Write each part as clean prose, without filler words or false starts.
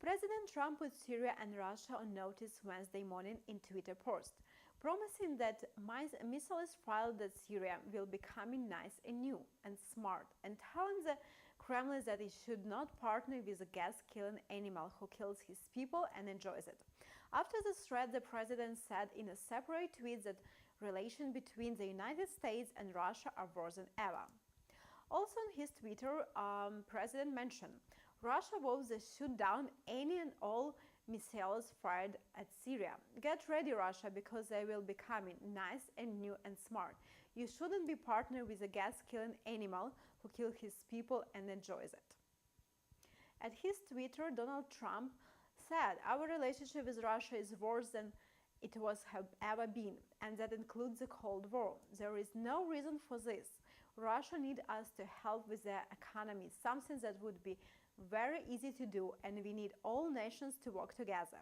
President Trump put Syria and Russia on notice Wednesday morning in Twitter post, promising that missiles fired at Syria will be coming nice and new and smart, and telling the Kremlin that it should not partner with a gas-killing animal who kills his people and enjoys it. After the threat, the president said in a separate tweet that relations between the United States and Russia are worse than ever. Also on his Twitter, President mentioned, Russia vows to shoot down any and all missiles fired at Syria. Get ready, Russia, because they will be coming nice and new and smart. You shouldn't be partnered with a gas-killing animal who kills his people and enjoys it. At his Twitter, Donald Trump said, our relationship with Russia is worse than it have ever been, and that includes the Cold War. There is no reason for this. Russia needs us to help with their economy, something that would be very easy to do, and we need all nations to work together.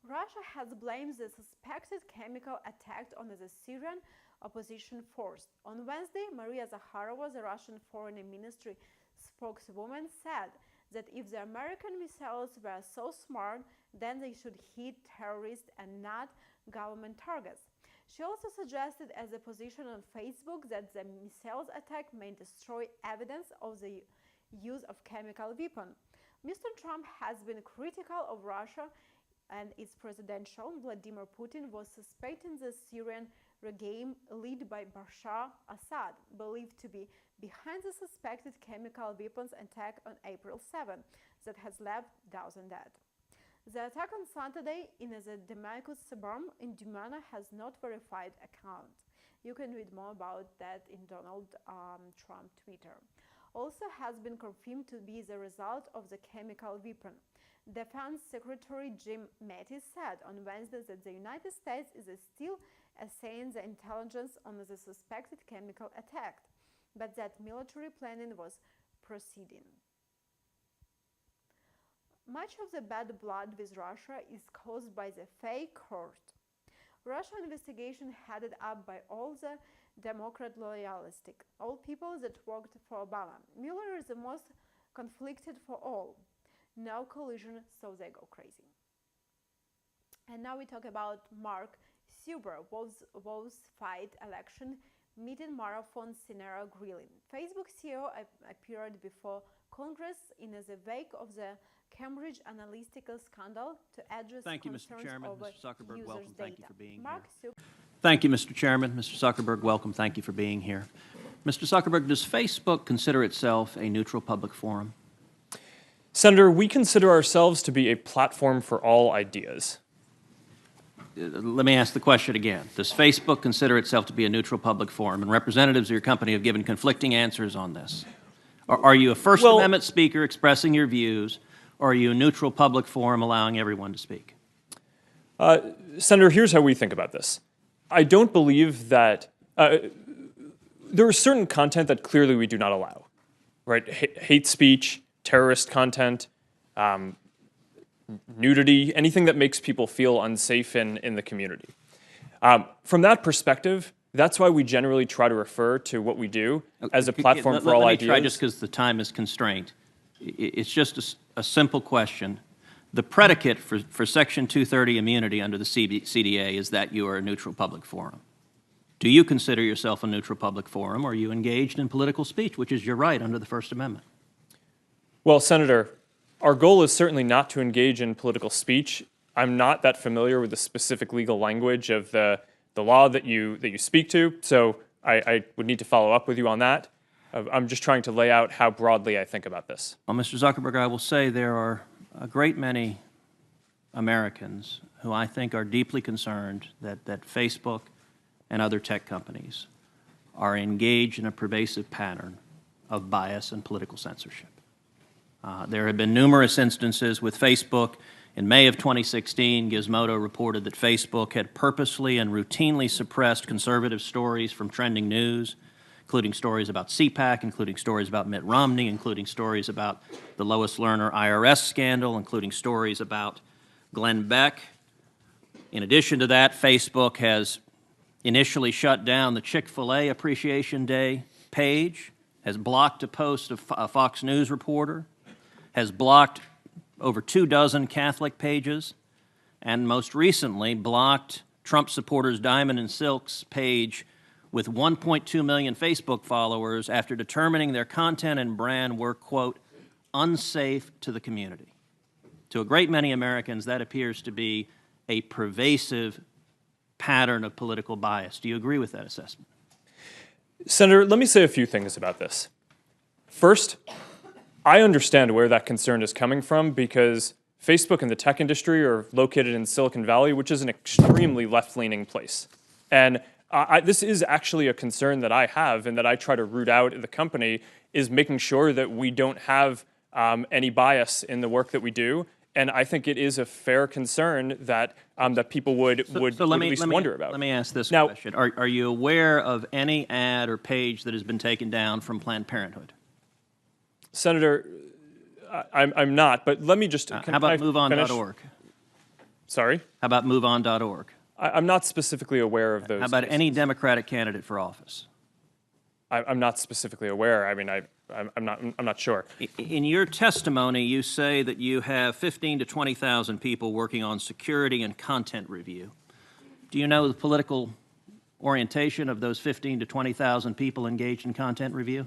Russia has blamed the suspected chemical attack on the Syrian opposition force. On Wednesday, Maria Zakharova, the Russian Foreign Ministry spokeswoman, said that if the American missiles were so smart, then they should hit terrorists and not government targets. She also suggested as a position on Facebook that the missiles attack may destroy evidence of the use of chemical weapons. Mr. Trump has been critical of Russia and its president Vladimir Putin was suspecting the Syrian regime led by Bashar Assad, believed to be behind the suspected chemical weapons attack on April 7 that has left dozens dead. The attack on Saturday in the Damascus suburb in Dumana has not verified account. You can read more about that in Donald Trump Twitter. Also has been confirmed to be the result of the chemical weapon. Defense Secretary Jim Mattis said on Wednesday that the United States is still assessing the intelligence on the suspected chemical attack, but that military planning was proceeding. Much of the bad blood with Russia is caused by the fake court. Russian investigation headed up by all the Democrat loyalistic, all people that worked for Obama. Mueller is the most conflicted for all. No collusion, so they go crazy. And now we talk about Mark Zuckerberg's fight election meeting marathon scenario grilling. Facebook CEO appeared before Congress in the wake of the Cambridge Analytica scandal to address Thank you, Mr. concerns Chairman. over Mr. Zuckerberg, users' welcome. Thank you data. for being Mark here. Thank you, Mr. Chairman. Mr. Zuckerberg, welcome. Thank you for being here. Mr. Zuckerberg, does Facebook consider itself a neutral public forum? Senator, we consider ourselves to be a platform for all ideas. Let me ask the question again. Does Facebook consider itself to be a neutral public forum? And representatives of your company have given conflicting answers on this. Are you a First Amendment speaker expressing your views, or are you a neutral public forum allowing everyone to speak? Senator, here's how we think about this. I don't believe that there is certain content that clearly we do not allow, right? Hate speech, terrorist content, nudity, anything that makes people feel unsafe in the community. From that perspective, that's why we generally try to refer to what we do as a platform for all ideas. Let me try, just because the time is constrained. It's just a simple question. The predicate for Section 230 immunity under the CDA is that you are a neutral public forum. Do you consider yourself a neutral public forum, or are you engaged in political speech, which is your right under the First Amendment? Well, Senator, our goal is certainly not to engage in political speech. I'm not that familiar with the specific legal language of the law that you speak to, so I would need to follow up with you on that. I'm just trying to lay out how broadly I think about this. Well, Mr. Zuckerberg, I will say there are a great many Americans who I think are deeply concerned that Facebook and other tech companies are engaged in a pervasive pattern of bias and political censorship. There have been numerous instances with Facebook. In May of 2016, Gizmodo reported that Facebook had purposely and routinely suppressed conservative stories from trending news, including stories about CPAC, including stories about Mitt Romney, including stories about the Lois Lerner IRS scandal, including stories about Glenn Beck. In addition to that, Facebook has initially shut down the Chick-fil-A Appreciation Day page, has blocked a post of a Fox News reporter, has blocked over 24 Catholic pages, and most recently blocked Trump supporters Diamond and Silk's page with 1.2 million Facebook followers after determining their content and brand were, quote, unsafe to the community. To a great many Americans, that appears to be a pervasive pattern of political bias. Do you agree with that assessment? Senator, let me say a few things about this. First, I understand where that concern is coming from because Facebook and the tech industry are located in Silicon Valley, which is an extremely left-leaning place. And this is actually a concern that I have and that I try to root out at the company, is making sure that we don't have any bias in the work that we do. And I think it is a fair concern that that people would at least wonder about. Let me ask this question. Are you aware of any ad or page that has been taken down from Planned Parenthood? Senator, I'm not, but let me just... How about MoveOn.org? Sorry? How about MoveOn.org? I'm not specifically aware of those. How about cases. any Democratic candidate for office? I'm not specifically aware. I mean, I'm not sure. In your testimony, you say that you have 15 to 20,000 people working on security and content review. Do you know the political orientation of those 15 to 20,000 people engaged in content review?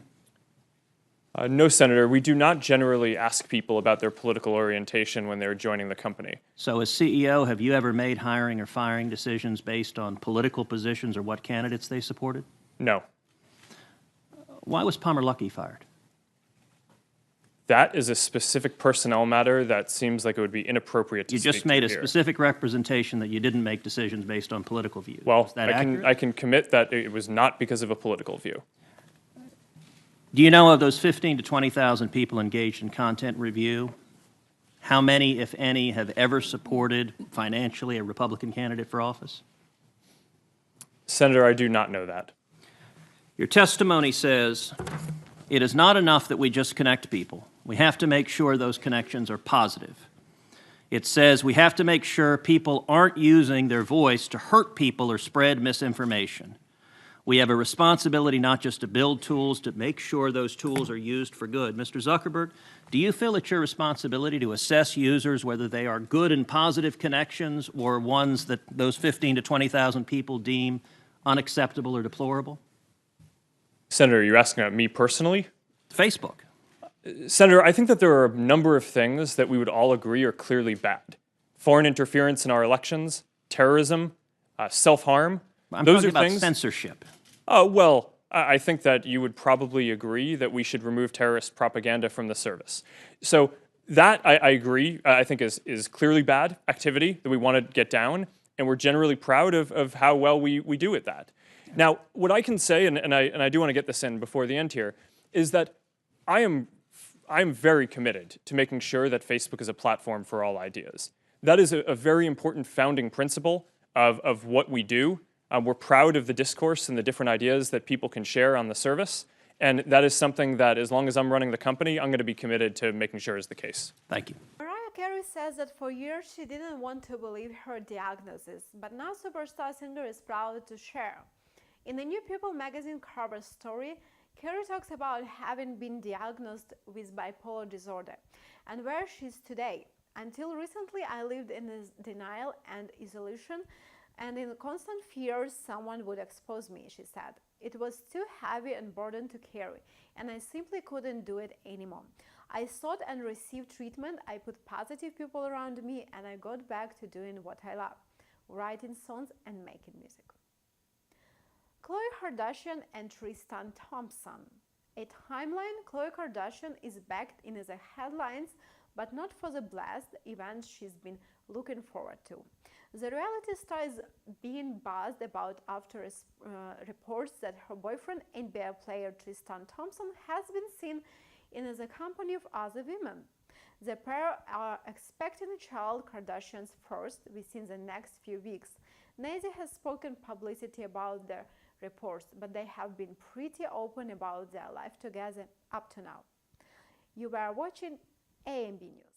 No, Senator. We do not generally ask people about their political orientation when they're joining the company. So as CEO, have you ever made hiring or firing decisions based on political positions or what candidates they supported? No. Why was Palmer Luckey fired? That is a specific personnel matter that seems like it would be inappropriate to You speak just made to a here. specific representation that you didn't make decisions based on political views. Well, Is that accurate? I can commit that it was not because of a political view. Do you know of those 15 to 20,000 people engaged in content review, how many, if any, have ever supported financially a Republican candidate for office? Senator, I do not know that. Your testimony says it is not enough that we just connect people. We have to make sure those connections are positive. It says we have to make sure people aren't using their voice to hurt people or spread misinformation. We have a responsibility not just to build tools, to make sure those tools are used for good. Mr. Zuckerberg, do you feel it's your responsibility to assess users whether they are good and positive connections or ones that those 15 to 20,000 people deem unacceptable or deplorable? Senator, you're asking about me personally? Facebook. Senator, I think that there are a number of things that we would all agree are clearly bad. Foreign interference in our elections, terrorism, self-harm. I'm Those talking are about things. censorship. Well, I think that you would probably agree that we should remove terrorist propaganda from the service. So that, I agree, I think is clearly bad activity that we want to get down, and we're generally proud of how well we do at that. Now, what I can say, and I do want to get this in before the end here, is that I am very committed to making sure that Facebook is a platform for all ideas. That is a very important founding principle of what we do. We're proud of the discourse and the different ideas that people can share on the service. And that is something that, as long as I'm running the company, I'm going to be committed to making sure is the case. Thank you. Mariah Carey says that for years she didn't want to believe her diagnosis, but now superstar singer is proud to share. In the New People magazine cover story, Carey talks about having been diagnosed with bipolar disorder and where she's today. Until recently, I lived in denial and isolation and in constant fear someone would expose me, she said. It was too heavy and burden to carry, and I simply couldn't do it anymore. I sought and received treatment, I put positive people around me, and I got back to doing what I love, writing songs and making music. Khloe Kardashian and Tristan Thompson. A timeline, Khloe Kardashian is back in the headlines, but not for the blessed event she's been looking forward to. The reality star is being buzzed about after reports that her boyfriend, NBA player Tristan Thompson, has been seen in the company of other women. The pair are expecting a child, Kardashian's first, within the next few weeks. Neither has spoken publicity about their reports, but they have been pretty open about their life together up to now. You were watching AMB News.